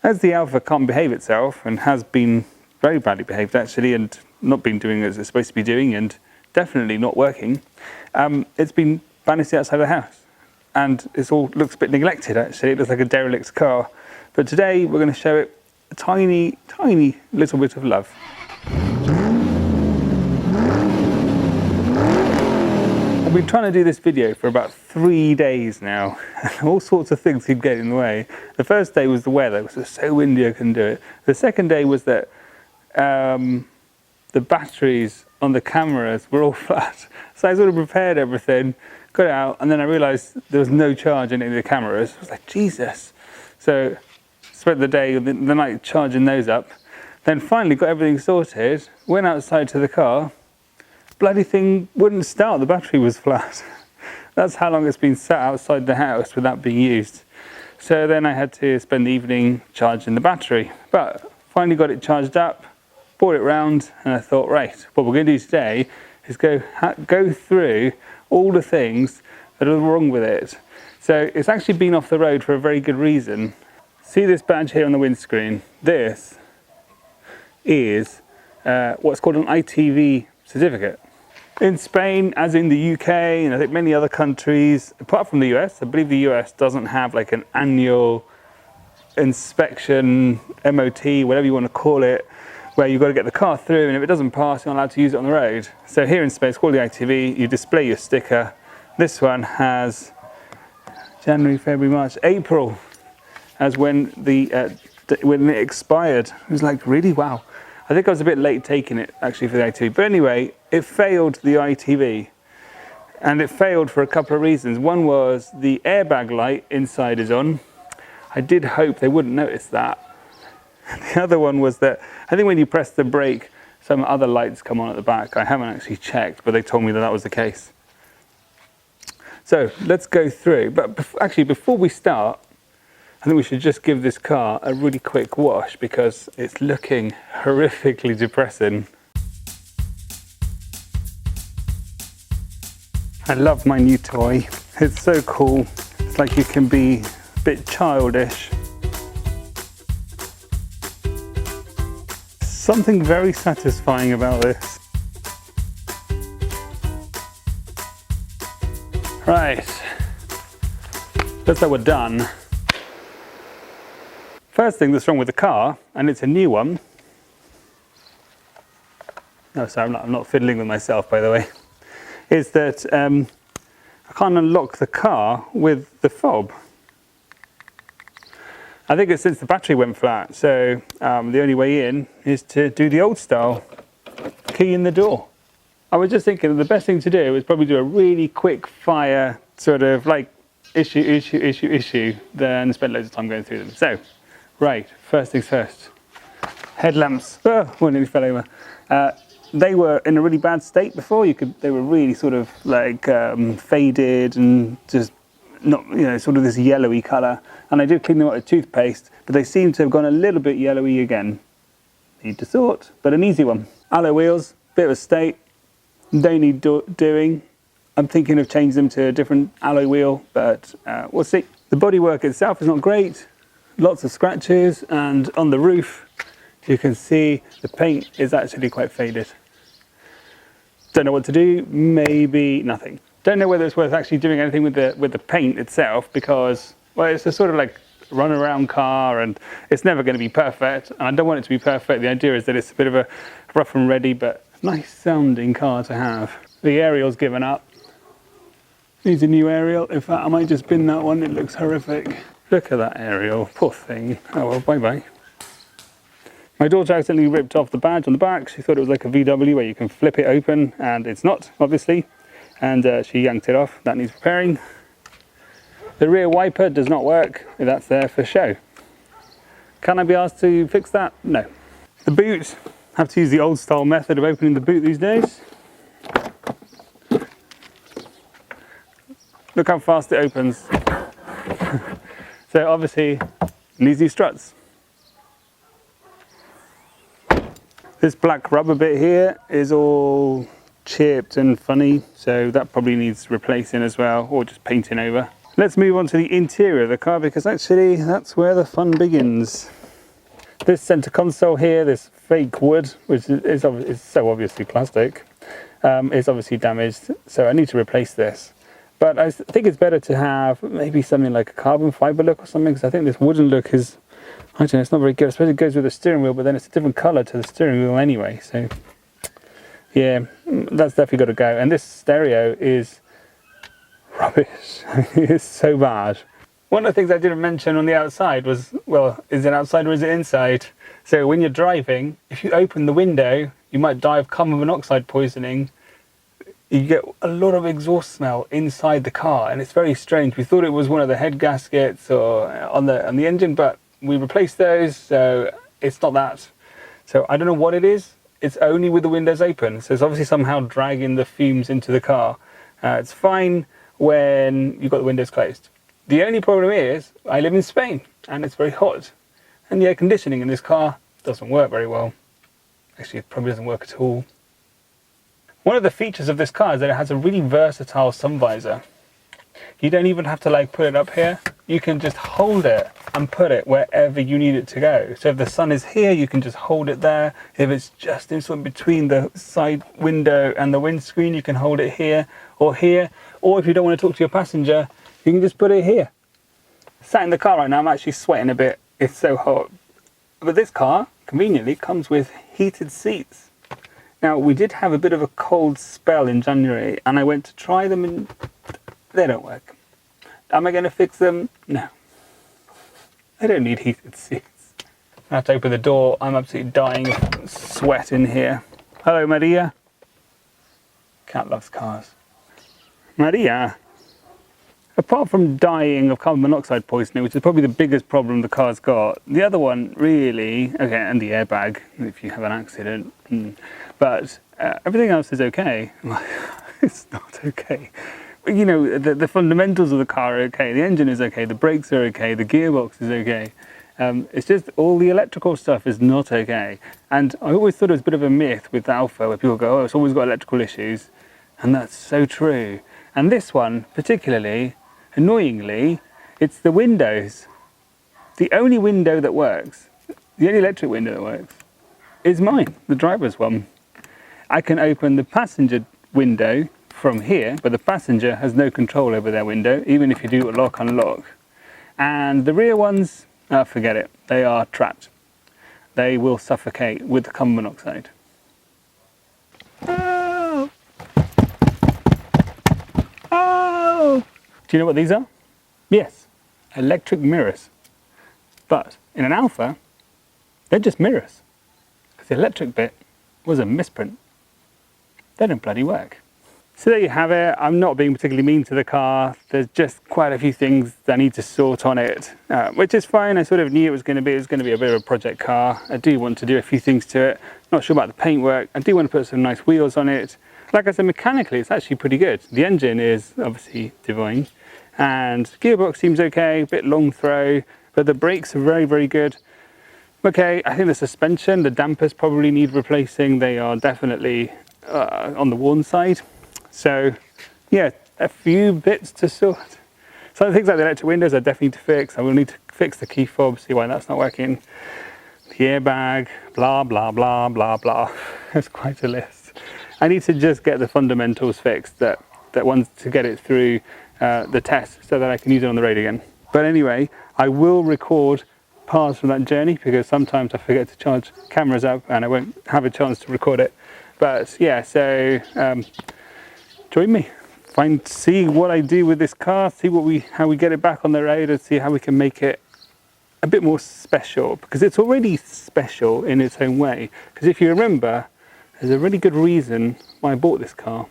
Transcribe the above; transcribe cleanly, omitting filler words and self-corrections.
As the Alfa can't behave itself and has been very badly behaved actually, and not been doing as it's supposed to be doing, and definitely not working, it's been vanished outside the house. And it all looks a bit neglected actually. It looks like a derelict car. But today we're going to show it a tiny, tiny little bit of love. I've been trying to do this video for about 3 days now, and all sorts of things keep getting in the way. The first day was the weather, it was so windy I couldn't do it. The second day was that the batteries on the cameras were all flat. So I sort of prepared everything, got it out, and then I realised there was no charge in any of the cameras. I was like, Jesus. So spent the day, the night charging those up. Then finally got everything sorted, went outside to the car. Bloody thing wouldn't start, the battery was flat. That's how long it's been sat outside the house without being used. So then I had to spend the evening charging the battery. But finally got it charged up, brought it round, and I thought, right, what we're going to do today is go through all the things that are wrong with it. So it's actually been off the road for a very good reason. See this badge here on the windscreen? This is what's called an ITV certificate. In Spain, as in the UK, and I think many other countries, apart from the US, I believe the US doesn't have like an annual inspection, MOT, whatever you want to call it, where you've got to get the car through, and if it doesn't pass, you're not allowed to use it on the road. So here in Spain, it's called the ITV, you display your sticker. This one has January, February, March, April as when it expired. It was like, really? Wow. I think I was a bit late taking it actually for the ITV, but anyway, it failed the ITV, and it failed for a couple of reasons. One was the airbag light inside is on. I did hope they wouldn't notice that. The other one was that I think when you press the brake, some other lights come on at the back. I haven't actually checked, but they told me that that was the case. So let's go through, but actually before we start, I think we should just give this car a really quick wash because it's looking horrifically depressing. I love my new toy. It's so cool. It's like you can be a bit childish. Something very satisfying about this. Right, that's how we're done. First thing that's wrong with the car, and it's a new one. No, sorry, I'm not fiddling with myself, by the way. Is that I can't unlock the car with the fob. I think it's since the battery went flat, so the only way in is to do the old style, key in the door. I was just thinking the best thing to do is probably do a really quick fire sort of like issue, then spend loads of time going through them. So, right, first things first. Headlamps, one nearly fell over. They were in a really bad state before. They were really sort of like faded and just not, sort of this yellowy colour. And I did clean them up with toothpaste, but they seem to have gone a little bit yellowy again. Need to sort, but an easy one. Alloy wheels, bit of a state, don't need doing. I'm thinking of changing them to a different alloy wheel, but we'll see. The bodywork itself is not great. Lots of scratches, and on the roof, you can see the paint is actually quite faded. Don't know what to do, maybe nothing. Don't know whether it's worth actually doing anything with the paint itself because, well, it's a sort of like run around car and it's never going to be perfect, and I don't want it to be perfect. The idea is that it's a bit of a rough and ready but nice sounding car to have. The aerial's given up. Needs a new aerial. In fact, I might just bin that one, it looks horrific. Look at that aerial, poor thing. Oh well, bye-bye. My daughter accidentally ripped off the badge on the back. She thought it was like a VW where you can flip it open, and it's not, obviously. And she yanked it off. That needs repairing. The rear wiper does not work. That's there for show. Can I be asked to fix that? No. The boot, have to use the old style method of opening the boot these days. Look how fast it opens. So obviously, needs new struts. This black rubber bit here is all chipped and funny, so that probably needs replacing as well, or just painting over. Let's move on to the interior of the car because actually that's where the fun begins. This center console here, this fake wood, which is so obviously plastic, is obviously damaged, so I need to replace this. But I think it's better to have maybe something like a carbon fiber look or something, because I think this wooden look is, I don't know, it's not very good. I suppose it goes with the steering wheel, but then it's a different color to the steering wheel anyway. So yeah, that's definitely got to go. And this stereo is rubbish. It's so bad. One of the things I didn't mention on the outside was, well, is it outside or is it inside? So when you're driving, if you open the window, you might die of carbon monoxide poisoning. You get a lot of exhaust smell inside the car, and it's very strange. We thought it was one of the head gaskets or on the engine, but we replaced those, so it's not that. So I don't know what it is. It's only with the windows open, so it's obviously somehow dragging the fumes into the car. It's fine when you've got the windows closed. The only problem is I live in Spain and it's very hot, and the air conditioning in this car doesn't work very well. Actually, it probably doesn't work at all. One of the features of this car is that it has a really versatile sun visor. You don't even have to like put it up here. You can just hold it and put it wherever you need it to go. So if the sun is here, you can just hold it there. If it's just in sort of between the side window and the windscreen, you can hold it here. Or if you don't want to talk to your passenger, you can just put it here. Sat in the car right now, I'm actually sweating a bit. It's so hot. But this car, conveniently, comes with heated seats. Now, we did have a bit of a cold spell in January, and I went to try them and they don't work. Am I going to fix them? No. I don't need heated seats. I have to open the door. I'm absolutely dying of sweat in here. Hello, Maria. Cat loves cars. Maria. Apart from dying of carbon monoxide poisoning, which is probably the biggest problem the car's got, the other one really, okay, and the airbag if you have an accident, but everything else is okay. It's not okay. You know, the fundamentals of the car are okay, the engine is okay, the brakes are okay, the gearbox is okay. It's just all the electrical stuff is not okay. And I always thought it was a bit of a myth with the Alfa where people go, oh, it's always got electrical issues. And that's so true. And this one particularly, annoyingly, it's the windows. The only window that works, the only electric window that works, is mine, the driver's one. I can open the passenger window from here, but the passenger has no control over their window, even if you do a lock unlock. And the rear ones, forget it, they are trapped. They will suffocate with the carbon monoxide. Oh! Oh! Do you know what these are? Yes, electric mirrors. But in an Alfa, they're just mirrors. Because the electric bit was a misprint. They don't bloody work. So there you have it. I'm not being particularly mean to the car. There's just quite a few things that I need to sort on it, which is fine. I sort of knew it was going to be a bit of a project car. I do want to do a few things to it. Not sure about the paintwork. I do want to put some nice wheels on it. Like I said, mechanically, it's actually pretty good. The engine is obviously divine. And gearbox seems okay, a bit long throw, but the brakes are very, very good. Okay, I think the suspension, the dampers probably need replacing. They are definitely on the worn side. So yeah, a few bits to sort. So things like the electric windows I definitely need to fix. I will need to fix the key fob, see why that's not working. The airbag, blah, blah, blah, blah, blah. There's quite a list. I need to just get the fundamentals fixed that want to get it through the test so that I can use it on the road again. But anyway, I will record parts from that journey because sometimes I forget to charge cameras up and I won't have a chance to record it. But yeah, so join me. See what I do with this car, see how we get it back on the road and see how we can make it a bit more special, because it's already special in its own way. Because if you remember, there's a really good reason why I bought this car.